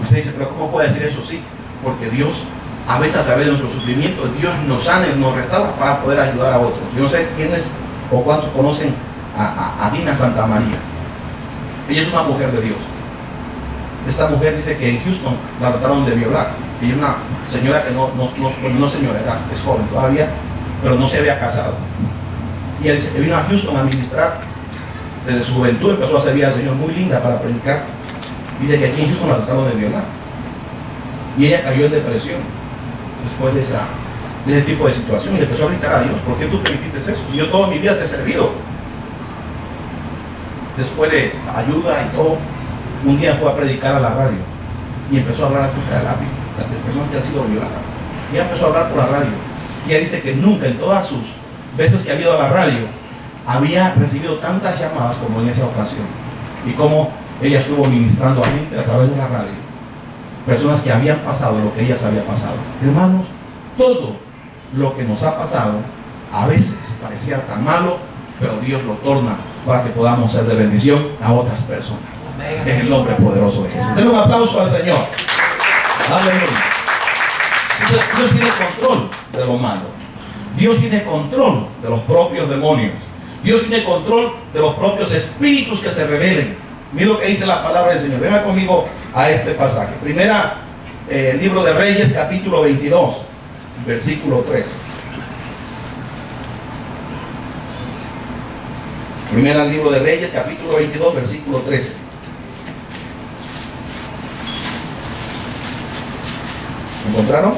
Usted dice, pero ¿cómo puede decir eso? Sí, porque Dios, a veces a través de nuestro sufrimiento, Dios nos sana y nos restaura para poder ayudar a otros. Yo no sé quiénes o cuántos conocen a Dina Santa María. Ella es una mujer de Dios. Esta mujer dice que en Houston la trataron de violar. Ella es una señora que no señora, es joven todavía, pero no se había casado. Y ella dice que vino a Houston a ministrar desde su juventud, empezó a servir al Señor, muy linda para predicar. Dice que aquí en Houston la trataron de violar. Y ella cayó en depresión después de ese tipo de situación y le empezó a gritar a Dios, ¿por qué tú permitiste eso? Si yo toda mi vida te he servido. Después de ayuda y todo, un día fue a predicar a la radio y empezó a hablar acerca de la Biblia, o sea, de personas que han sido violadas. Y ella empezó a hablar por la radio. Y ella dice que nunca en todas sus veces que ha ido a la radio había recibido tantas llamadas como en esa ocasión. Y como ella estuvo ministrando a gente a través de la radio, personas que habían pasado lo que ellas había pasado. Hermanos, todo lo que nos ha pasado a veces parecía tan malo, pero Dios lo torna para que podamos ser de bendición a otras personas. En el nombre poderoso de Jesús. Denle un aplauso al Señor. Aleluya. Entonces, Dios tiene control de lo malo. Dios tiene control de los propios demonios. Dios tiene control de los propios espíritus que se rebelen. Miren lo que dice la palabra del Señor. Venga conmigo a este pasaje. Primera, libro de Reyes, capítulo 22, versículo 13. Primera, libro de Reyes, capítulo 22, versículo 13. ¿Encontraron?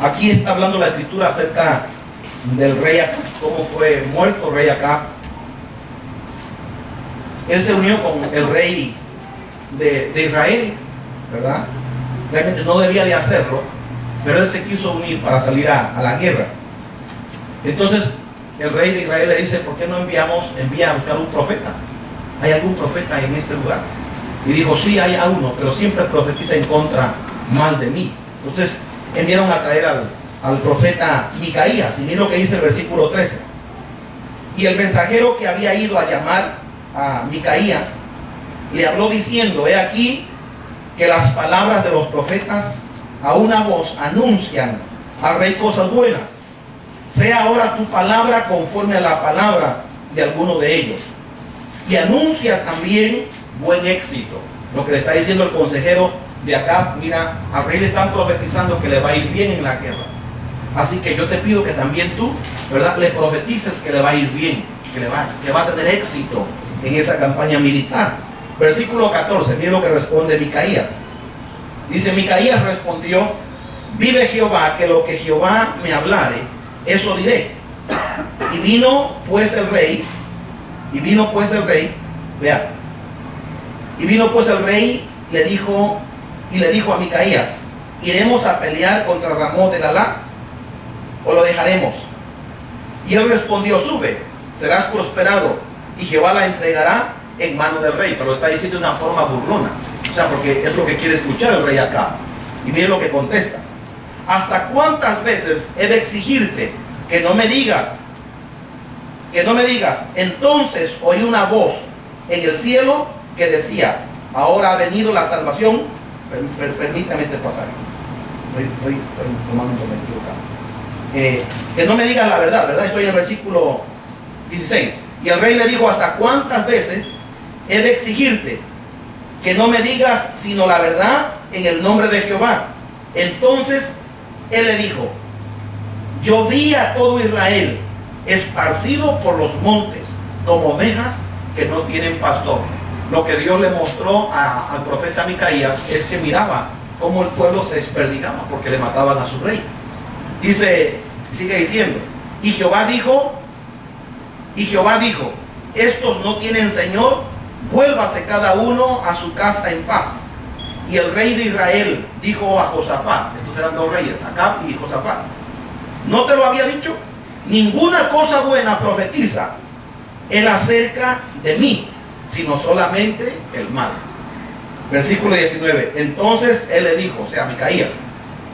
Aquí está hablando la escritura acerca del rey Acab, cómo fue muerto el rey Acab. Él se unió con el rey de Israel, ¿verdad? Realmente no debía de hacerlo, pero él se quiso unir para salir a la guerra. Entonces el rey de Israel le dice, ¿por qué no envía a buscar un profeta? ¿Hay algún profeta en este lugar? Y dijo, sí, hay uno, pero siempre profetiza en contra mal de mí. Entonces enviaron a traer al profeta Micaías. Y miren lo que dice el versículo 13. Y el mensajero que había ido a llamar a Micaías le habló diciendo, he aquí que las palabras de los profetas a una voz anuncian al rey cosas buenas. Sea ahora tu palabra conforme a la palabra de alguno de ellos. Y anuncia también buen éxito. Lo que le está diciendo el consejero de acá, mira, al rey le están profetizando que le va a ir bien en la guerra. Así que yo te pido que también tú, ¿verdad?, le profetices que le va a ir bien, que va a tener éxito en esa campaña militar. Versículo 14, miren lo que responde Micaías. Dice, Micaías respondió, vive Jehová, que lo que Jehová me hablare, eso diré. Y vino pues el rey, vea, y vino pues el rey, le dijo a Micaías, ¿iremos a pelear contra Ramón de Galaad o lo dejaremos? Y él respondió, sube, serás prosperado y Jehová la entregará en mano del rey. Pero lo está diciendo de una forma burlona, o sea, porque es lo que quiere escuchar el rey acá. Y miren lo que contesta, ¿hasta cuántas veces he de exigirte que no me digas? Entonces oí una voz en el cielo que decía, ahora ha venido la salvación. Permítame este pasaje, estoy tomando un pasaje equivocado. Que no me digas la verdad, ¿verdad? Estoy en el versículo 16. Y el rey le dijo, ¿hasta cuántas veces he de exigirte que no me digas sino la verdad en el nombre de Jehová? Entonces él le dijo, yo vi a todo Israel esparcido por los montes como ovejas que no tienen pastor. Lo que Dios le mostró al profeta Micaías es que miraba cómo el pueblo se desperdigaba porque le mataban a su rey. Dice, sigue diciendo, y Jehová dijo, estos no tienen señor, vuélvase cada uno a su casa en paz. Y el rey de Israel dijo a Josafat, estos eran dos reyes, Acab y Josafat, ¿no te lo había dicho? Ninguna cosa buena profetiza él acerca de mí, sino solamente el mal. Versículo 19. Entonces él le dijo, o sea, Micaías,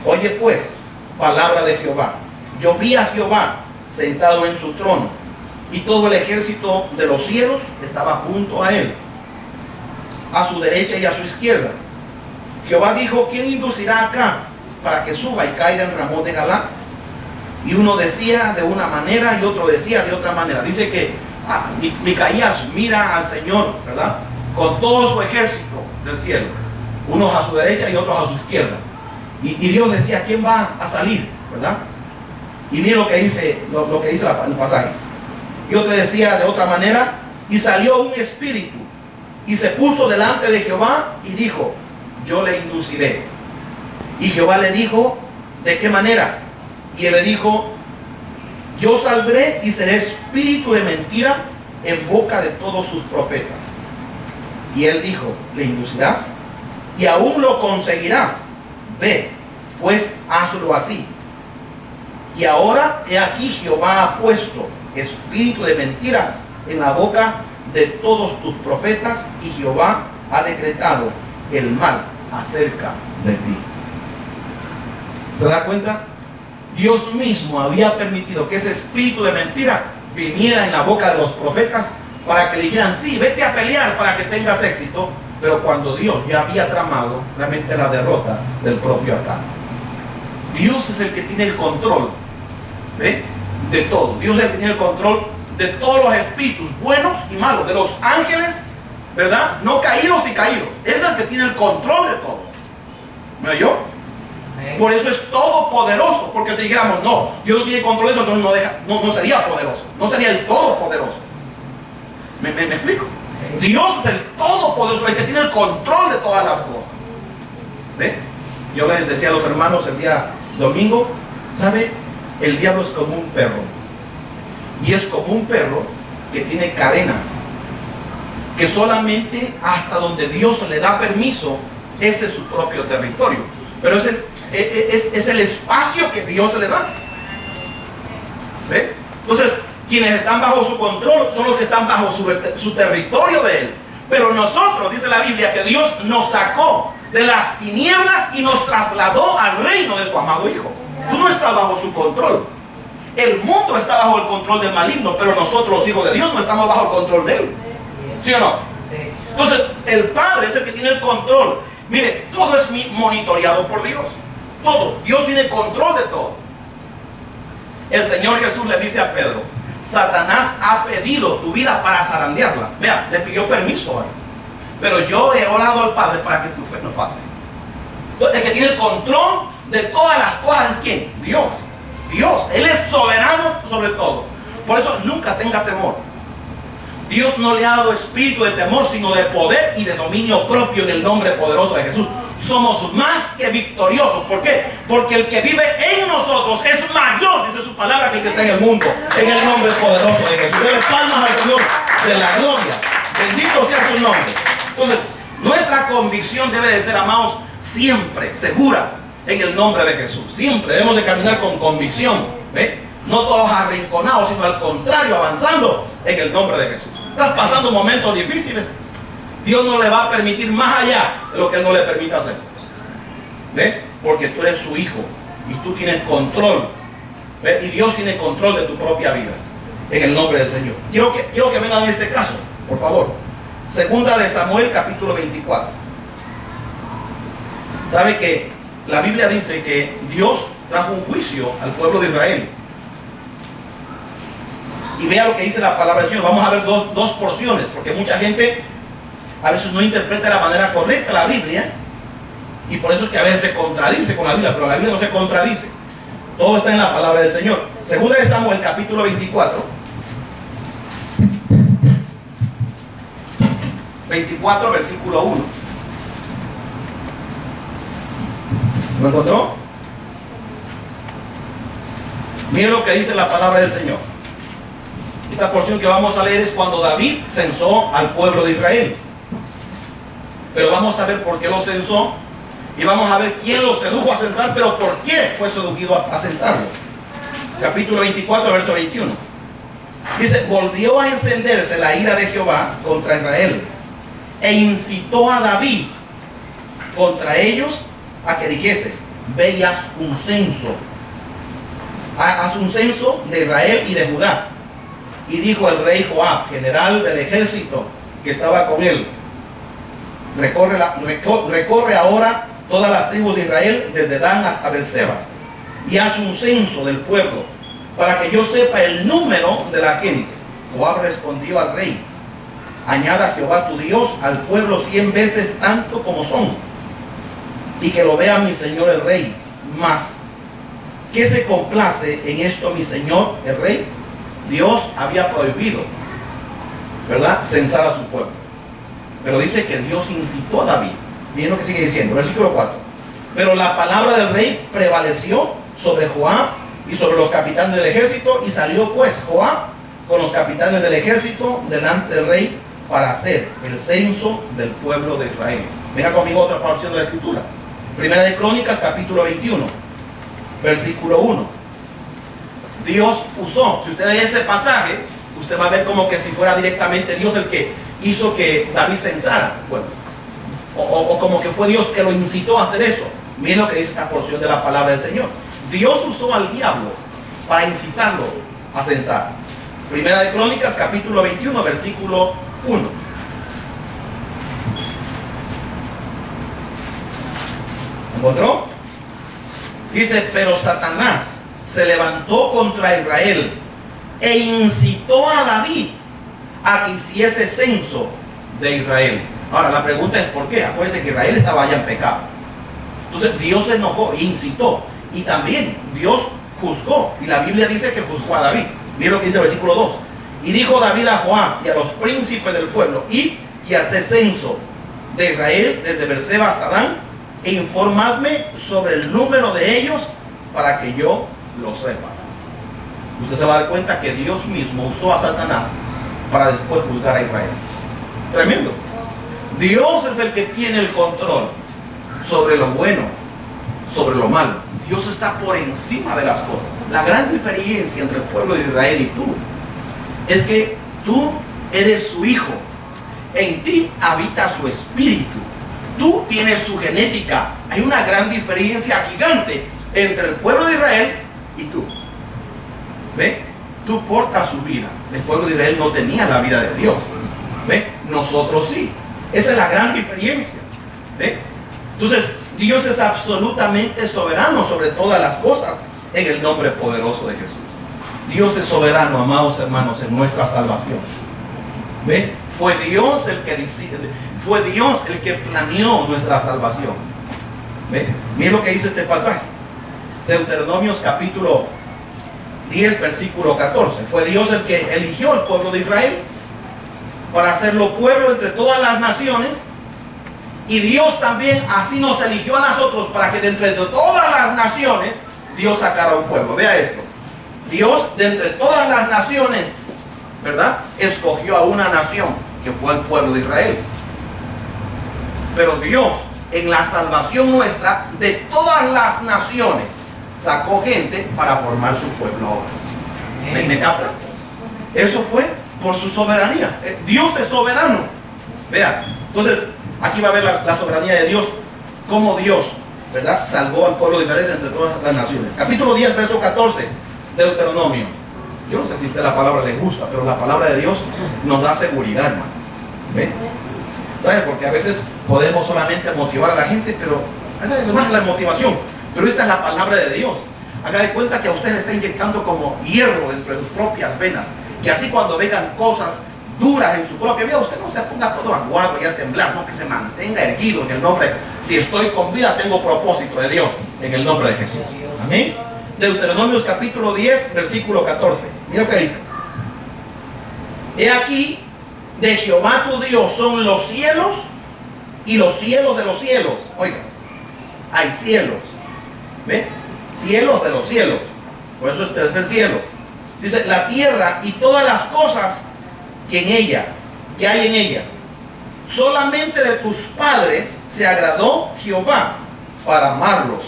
oye pues, palabra de Jehová. Yo vi a Jehová sentado en su trono, y todo el ejército de los cielos estaba junto a él. a su derecha y a su izquierda. Jehová dijo: ¿quién inducirá acá para que suba y caiga en Ramón de Galá? Y uno decía de una manera y otro decía de otra manera. Dice que Micaías mira al Señor, ¿verdad?, con todo su ejército del cielo, unos a su derecha y otros a su izquierda. Y Dios decía: ¿quién va a salir?, ¿verdad? Y mire lo que dice, lo que dice el pasaje. Y otro decía de otra manera: y salió un espíritu y se puso delante de Jehová y dijo: yo le induciré. Y Jehová le dijo: ¿de qué manera? Y él le dijo: yo saldré y seré espíritu de mentira en boca de todos sus profetas. Y él dijo: le inducirás y aún lo conseguirás. Ve, pues hazlo así. Y ahora he aquí, Jehová ha puesto espíritu de mentira en la boca de todos tus profetas, y Jehová ha decretado el mal acerca de ti. ¿Se da cuenta? Dios mismo había permitido que ese espíritu de mentira viniera en la boca de los profetas para que le dijeran: sí, vete a pelear para que tengas éxito. Pero cuando Dios ya había tramado realmente la derrota del propio Acab. Dios es el que tiene el control, ¿ve?, de todo. Dios es el que tiene el control de todos los espíritus, buenos y malos, de los ángeles, ¿verdad?, no caídos y caídos. Es el que tiene el control de todo. ¿Me oyó? Por eso es todopoderoso. Porque si dijéramos: no, Dios no tiene control de eso, entonces no sería poderoso, no sería el todopoderoso. ¿Me explico? Sí. Dios es el todopoderoso, el que tiene el control de todas las cosas. ¿Ve? Yo les decía a los hermanos el día domingo: ¿sabe? El diablo es como un perro. Y es como un perro que tiene cadena, que solamente hasta donde Dios le da permiso, ese es su propio territorio. Pero es el espacio que Dios le da. ¿Ve? Entonces, quienes están bajo su control son los que están bajo su territorio de Él. Pero nosotros, dice la Biblia, que Dios nos sacó de las tinieblas y nos trasladó al reino de su amado Hijo. Tú no estás bajo su control. El mundo está bajo el control del maligno, pero nosotros, los hijos de Dios, no estamos bajo el control de Él. ¿Sí o no? Sí. Entonces, el Padre es el que tiene el control. Mire, todo es monitoreado por Dios. Todo. Dios tiene control de todo. El Señor Jesús le dice a Pedro: Satanás ha pedido tu vida para zarandearla. Vea, le pidió permiso a él. Pero yo he orado al Padre para que tu fe no falte. El que tiene el control de todas las cosas es ¿quién? Dios. Dios. Él es soberano sobre todo. Por eso nunca tenga temor. Dios no le ha dado espíritu de temor, sino de poder y de dominio propio, en el nombre poderoso de Jesús. Somos más que victoriosos. ¿Por qué? Porque el que vive en nosotros es mayor, dice su palabra, que el que está en el mundo. En el nombre poderoso de Jesús. Dele palmas al Señor de la gloria. Bendito sea su nombre. Entonces, nuestra convicción debe de ser, amados, siempre segura en el nombre de Jesús. Siempre debemos de caminar con convicción, ¿ve? No todos arrinconados, sino al contrario, avanzando en el nombre de Jesús. Estás pasando momentos difíciles, Dios no le va a permitir más allá de lo que Él no le permita hacer, ¿ve? Porque tú eres su hijo y tú tienes control, ¿ve? Y Dios tiene control de tu propia vida, en el nombre del Señor. Quiero que vengan en este caso, por favor. Segunda de Samuel, capítulo 24. ¿Sabe que la Biblia dice que Dios trajo un juicio al pueblo de Israel? Y vea lo que dice la palabra del Señor. Vamos a ver dos porciones, porque mucha gente a veces no interpreta de la manera correcta la Biblia, y por eso es que a veces se contradice con la Biblia, pero la Biblia no se contradice. Todo está en la palabra del Señor. Segunda de Samuel, capítulo 24. 24, versículo 1. ¿Lo encontró? Miren lo que dice la palabra del Señor. Esta porción que vamos a leer es cuando David censó al pueblo de Israel. Pero vamos a ver por qué lo censó, y vamos a ver quién lo sedujo a censar, pero por qué fue seducido a censarlo. Capítulo 24, verso 21. Dice: volvió a encenderse la ira de Jehová contra Israel, e incitó a David contra ellos a que dijese: ve y haz un censo. Haz un censo de Israel y de Judá. Y dijo el rey Joab, general del ejército que estaba con él: recorre ahora todas las tribus de Israel, desde Dan hasta Beerseba, y haz un censo del pueblo, para que yo sepa el número de la gente. Joab respondió al rey: añada Jehová tu Dios al pueblo 100 veces tanto como son, y que lo vea mi señor el rey. Mas, ¿qué se complace en esto mi señor el rey? Dios había prohibido, ¿verdad?, censar a su pueblo. Pero dice que Dios incitó a David. Miren lo que sigue diciendo, versículo 4. Pero la palabra del rey prevaleció sobre Joab y sobre los capitanes del ejército, y salió pues Joab con los capitanes del ejército delante del rey para hacer el censo del pueblo de Israel. Venga conmigo otra porción de la escritura. Primera de Crónicas, capítulo 21, versículo 1. Dios usó, si usted lee ese pasaje, usted va a ver como que si fuera directamente Dios el que hizo que David censara el pueblo, o como que fue Dios que lo incitó a hacer eso. Miren lo que dice esta porción de la palabra del Señor. Dios usó al diablo para incitarlo a censar. Primera de Crónicas, capítulo 21, versículo 1. ¿Encontró? Dice: pero Satanás se levantó contra Israel e incitó a David a que hiciese censo de Israel. Ahora la pregunta es ¿por qué? Acuérdense que Israel estaba ya en pecado. Entonces Dios se enojó e incitó, y también Dios juzgó, y la Biblia dice que juzgó a David. Miren lo que dice el versículo 2. Y dijo David a Joab y a los príncipes del pueblo: id y haced censo de Israel desde Beerseba hasta Dan, e informadme sobre el número de ellos para que yo lo sepa. Usted se va a dar cuenta que Dios mismo usó a Satanás para después juzgar a Israel. Tremendo. Dios es el que tiene el control sobre lo bueno, sobre lo malo. Dios está por encima de las cosas. La gran diferencia entre el pueblo de Israel y tú es que tú eres su hijo. En ti habita su espíritu. Tú tienes su genética. Hay una gran diferencia gigante entre el pueblo de Israel y tú. ¿Ve? Tú portas su vida. El pueblo de Israel no tenía la vida de Dios. ¿Ve? Nosotros sí. Esa es la gran diferencia. ¿Ve? Entonces, Dios es absolutamente soberano sobre todas las cosas en el nombre poderoso de Jesús. Dios es soberano, amados hermanos, en nuestra salvación. ¿Ve? Fue Dios el que decide, fue Dios el que planeó nuestra salvación. ¿Ve? Miren lo que dice este pasaje. Deuteronomios capítulo 10, versículo 14. Fue Dios el que eligió al pueblo de Israel para hacerlo pueblo entre todas las naciones. Y Dios también así nos eligió a nosotros para que de entre todas las naciones Dios sacara un pueblo. Vea esto. Dios de entre todas las naciones, ¿verdad?, escogió a una nación, que fue el pueblo de Israel. Pero Dios, en la salvación nuestra, de todas las naciones sacó gente para formar su pueblo ahora. ¿Me capta? Eso fue por su soberanía. Dios es soberano. Vea, entonces aquí va a ver la soberanía de Dios, cómo Dios, ¿verdad?, salvó al pueblo de Israel entre todas las naciones. Capítulo 10, verso 14, Deuteronomio. Yo no sé si a usted la palabra le gusta, pero la palabra de Dios nos da seguridad, hermano. ¿Ve? ¿Sabe? Porque a veces podemos solamente motivar a la gente, pero además la motivación, pero esta es la palabra de Dios. Haga de cuenta que a usted le está inyectando como hierro dentro de sus propias venas, que así cuando vengan cosas duras en su propia vida, usted no se ponga todo aguado y a temblar, no, que se mantenga erguido en el nombre. Si estoy con vida, tengo propósito de Dios, en el nombre de Jesús. Amén. Deuteronomios capítulo 10, versículo 14. Mira lo que dice: he aquí, de Jehová tu Dios son los cielos y los cielos de los cielos. Oiga, hay cielos. ¿Ve? Cielos de los cielos. Por eso es tercer cielo. Dice la tierra y todas las cosas que hay en ella. Solamente de tus padres se agradó Jehová para amarlos,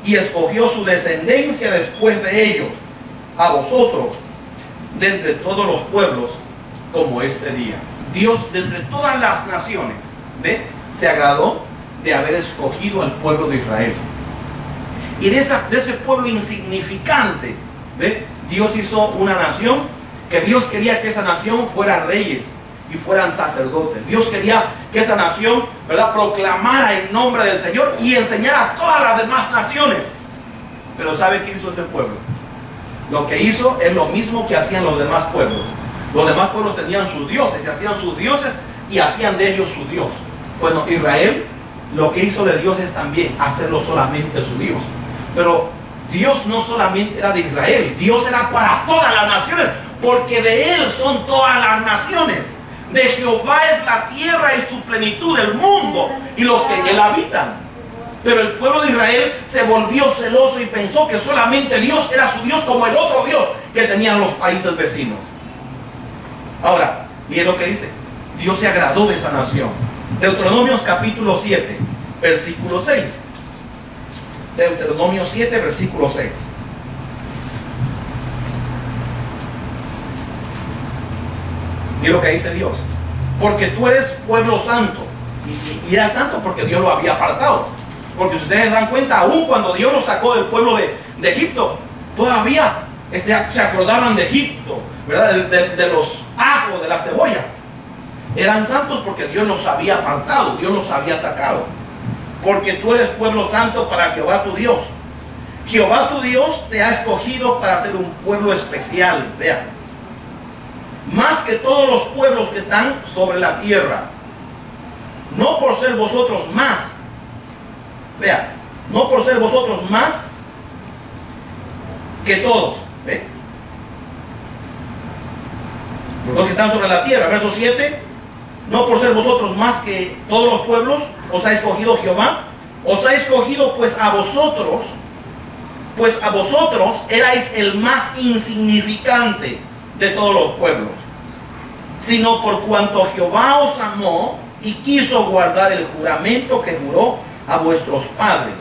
y escogió su descendencia después de ellos, a vosotros, de entre todos los pueblos, como este día. Dios, de entre todas las naciones, ¿ve?, se agradó de haber escogido al pueblo de Israel. Y de ese pueblo insignificante, ¿ve?, Dios hizo una nación, que Dios quería que esa nación fuera reyes. y fueran sacerdotes. Dios quería que esa nación, ¿verdad?, proclamara el nombre del Señor y enseñara a todas las demás naciones. Pero ¿sabe qué hizo ese pueblo? Lo que hizo es lo mismo que hacían los demás pueblos. Los demás pueblos tenían sus dioses y hacían sus dioses y hacían de ellos su Dios. Bueno, Israel lo que hizo de Dios es también hacerlo solamente su Dios. Pero Dios no solamente era de Israel, Dios era para todas las naciones, porque de Él son todas las naciones. De Jehová es la tierra y su plenitud, el mundo y los que en él habitan. Pero el pueblo de Israel se volvió celoso y pensó que solamente Dios era su Dios, como el otro Dios que tenían los países vecinos. Ahora, miren lo que dice. Dios se agradó de esa nación. Deuteronomios capítulo 7, versículo 6. Deuteronomio 7, versículo 6. Miren lo que dice Dios. Porque tú eres pueblo santo. Y era santo porque Dios lo había apartado. Porque si ustedes se dan cuenta, aún cuando Dios los sacó del pueblo de Egipto, todavía se acordaban de Egipto, ¿verdad? De los ajos, de las cebollas. Eran santos porque Dios los había apartado, Dios los había sacado. Porque tú eres pueblo santo para Jehová tu Dios. Jehová tu Dios te ha escogido para ser un pueblo especial, vea, más que todos los pueblos que están sobre la tierra. No por ser vosotros más, vea, no por ser vosotros más que todos, ¿ve? Los que están sobre la tierra, verso 7. No por ser vosotros más que todos los pueblos, os ha escogido Jehová. Os ha escogido pues a vosotros erais el más insignificante de todos los pueblos, sino por cuanto Jehová os amó y quiso guardar el juramento que juró a vuestros padres.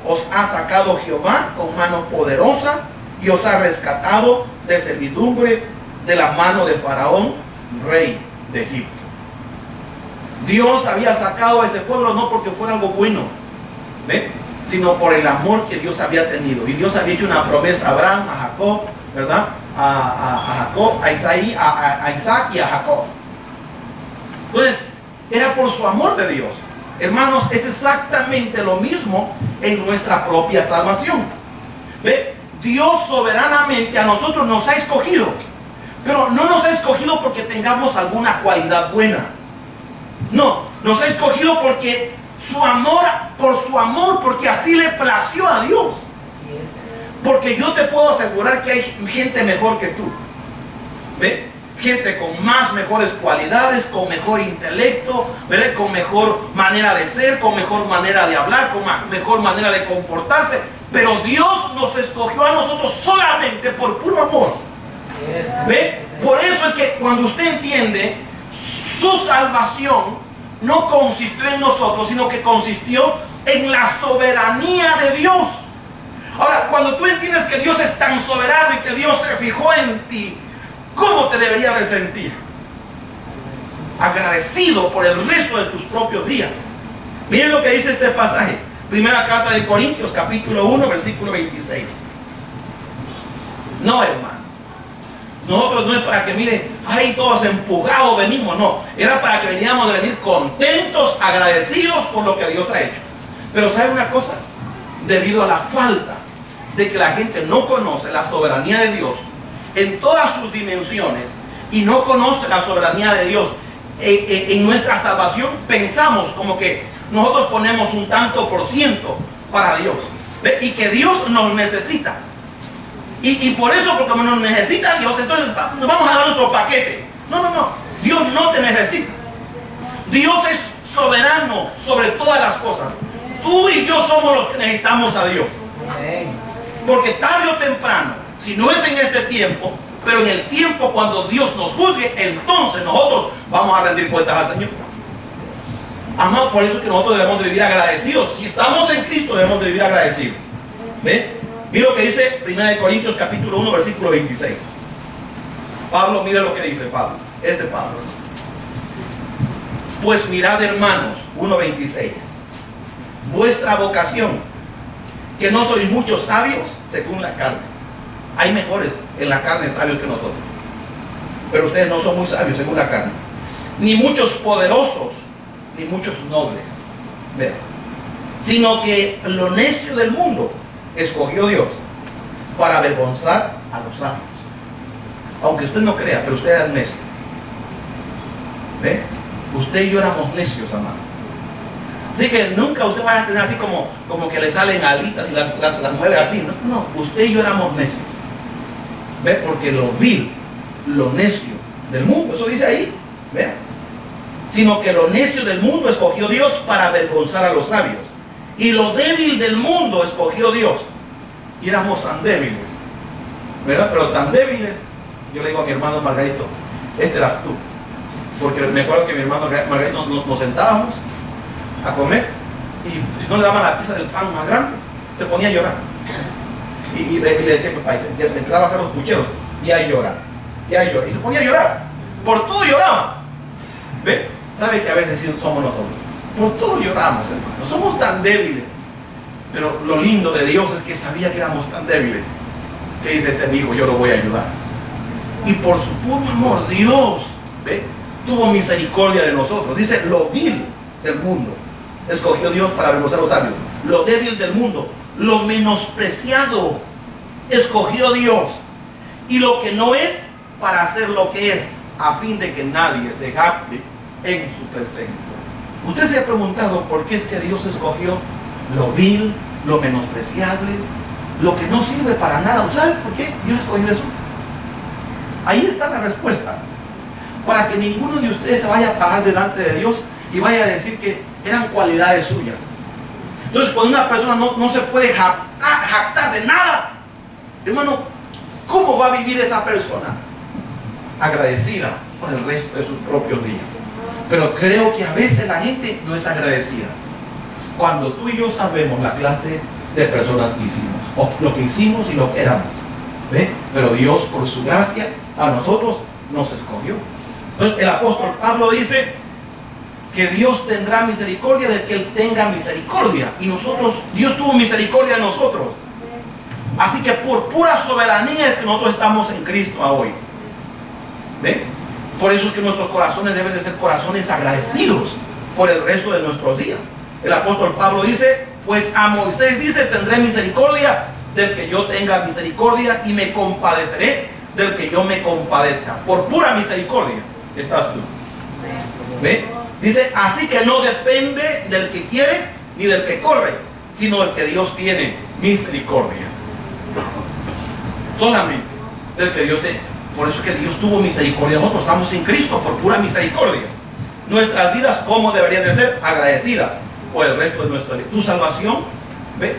Os ha sacado Jehová con mano poderosa y os ha rescatado de servidumbre de la mano de Faraón, rey de Egipto. Dios había sacado a ese pueblo no porque fuera algo bueno, ¿ve?, sino por el amor que Dios había tenido. Y Dios había hecho una promesa a Abraham, a Jacob, ¿verdad?, a Jacob, a Isaac y a Jacob. Entonces, era por su amor de Dios. Hermanos, es exactamente lo mismo en nuestra propia salvación. ¿Ve? Dios soberanamente a nosotros nos ha escogido, pero no nos ha escogido porque tengamos alguna cualidad buena. No, nos ha escogido porque por su amor, porque así le plació a Dios. Porque yo te puedo asegurar que hay gente mejor que tú. ¿Ve? Gente con mejores cualidades, con mejor intelecto, ¿verdad?, con mejor manera de ser, con mejor manera de hablar, con mejor manera de comportarse. Pero Dios nos escogió a nosotros solamente por puro amor. ¿Ve? Por eso es que cuando usted entiende, su salvación no consistió en nosotros, sino que consistió en la soberanía de Dios. Ahora, cuando tú entiendes que Dios es tan soberano y que Dios se fijó en ti, ¿cómo te deberías de sentir? Agradecido por el resto de tus propios días. Miren lo que dice este pasaje. Primera carta de Corintios, capítulo 1, versículo 26. No, hermano. Nosotros no es para que miren, ay, todos empujados venimos, no. Era para que veníamos de venir contentos, agradecidos por lo que Dios ha hecho. Pero ¿sabe una cosa? Debido a la falta de que la gente no conoce la soberanía de Dios en todas sus dimensiones y no conoce la soberanía de Dios en nuestra salvación, pensamos como que nosotros ponemos un tanto por ciento para Dios, ¿ve?, y que Dios nos necesita. Y por eso, porque nos necesita Dios, entonces nos vamos a dar nuestro paquete. No, no, no. Dios no te necesita. Dios es soberano sobre todas las cosas. Tú y yo somos los que necesitamos a Dios. Porque tarde o temprano, si no es en este tiempo, pero en el tiempo cuando Dios nos juzgue, entonces nosotros vamos a rendir cuentas al Señor. Amados, por eso es que nosotros debemos de vivir agradecidos. Si estamos en Cristo, debemos de vivir agradecidos. ¿Ve? Mira lo que dice 1 Corintios capítulo 1, versículo 26. Pablo, mira lo que dice Pablo. Es de Pablo. Pues mirad, hermanos, 1:26. Vuestra vocación, que no sois muchos sabios según la carne. Hay mejores en la carne sabios que nosotros, pero ustedes no son muy sabios según la carne. ni muchos poderosos, ni muchos nobles. Vean. Sino que lo necio del mundo escogió Dios para avergonzar a los sabios. Aunque usted no crea, pero usted es necio. ¿Ve? Usted y yo éramos necios, amado. Así que nunca usted vaya a tener así como que le salen alitas y las mueve así. No, usted y yo éramos necios. ¿Ve? Porque lo vil, lo necio del mundo, eso dice ahí. Vean. Sino que lo necio del mundo escogió Dios para avergonzar a los sabios. Y lo débil del mundo escogió Dios. Y éramos tan débiles, ¿verdad? Pero tan débiles, yo le digo a mi hermano Margarito, este eras tú. Porque me acuerdo que mi hermano Margarito nos sentábamos a comer y si no le daban la pizza del pan más grande, se ponía a llorar. Y le decía a mi papá, le empezaba a hacer los pucheros, y ahí llora, y se ponía a llorar. Por todo lloraba. ¿Ve? ¿Sabe que a veces somos nosotros? Por todo lloramos, hermano. Somos tan débiles. Pero lo lindo de Dios es que sabía que éramos tan débiles. Que dice este amigo, yo lo voy a ayudar. Y por su puro amor, Dios, ¿ve?, tuvo misericordia de nosotros. Dice, lo vil del mundo escogió Dios para avergonzar a los sabios. Lo débil del mundo, lo menospreciado escogió Dios. Y lo que no es, para hacer lo que es, a fin de que nadie se jacte en su presencia. Usted se ha preguntado por qué es que Dios escogió lo vil, lo menospreciable, lo que no sirve para nada. ¿Sabe por qué Dios escogió eso? Ahí está la respuesta. Para que ninguno de ustedes se vaya a parar delante de Dios y vaya a decir que eran cualidades suyas. Entonces, cuando una persona no se puede jactar de nada, hermano, ¿cómo va a vivir esa persona? Agradecida por el resto de sus propios días. Pero creo que a veces la gente no es agradecida. Cuando tú y yo sabemos la clase de personas que hicimos, o lo que hicimos y lo que éramos, ¿ve? Pero Dios, por su gracia, a nosotros nos escogió. Entonces el apóstol Pablo dice que Dios tendrá misericordia del que Él tenga misericordia. Y nosotros, Dios tuvo misericordia de nosotros. Así que por pura soberanía es que nosotros estamos en Cristo hoy. ¿Ve? Por eso es que nuestros corazones deben de ser corazones agradecidos por el resto de nuestros días. El apóstol Pablo dice, pues a Moisés dice, tendré misericordia del que yo tenga misericordia y me compadeceré del que yo me compadezca. Por pura misericordia estás tú. ¿Ve? Dice, así que no depende del que quiere ni del que corre, sino del que Dios tiene misericordia. Solamente del que Dios tiene. Por eso es que Dios tuvo misericordia. Nosotros estamos en Cristo por pura misericordia. Nuestras vidas, ¿cómo deberían de ser? Agradecidas por el resto de nuestra vida. Tu salvación, ¿ve?,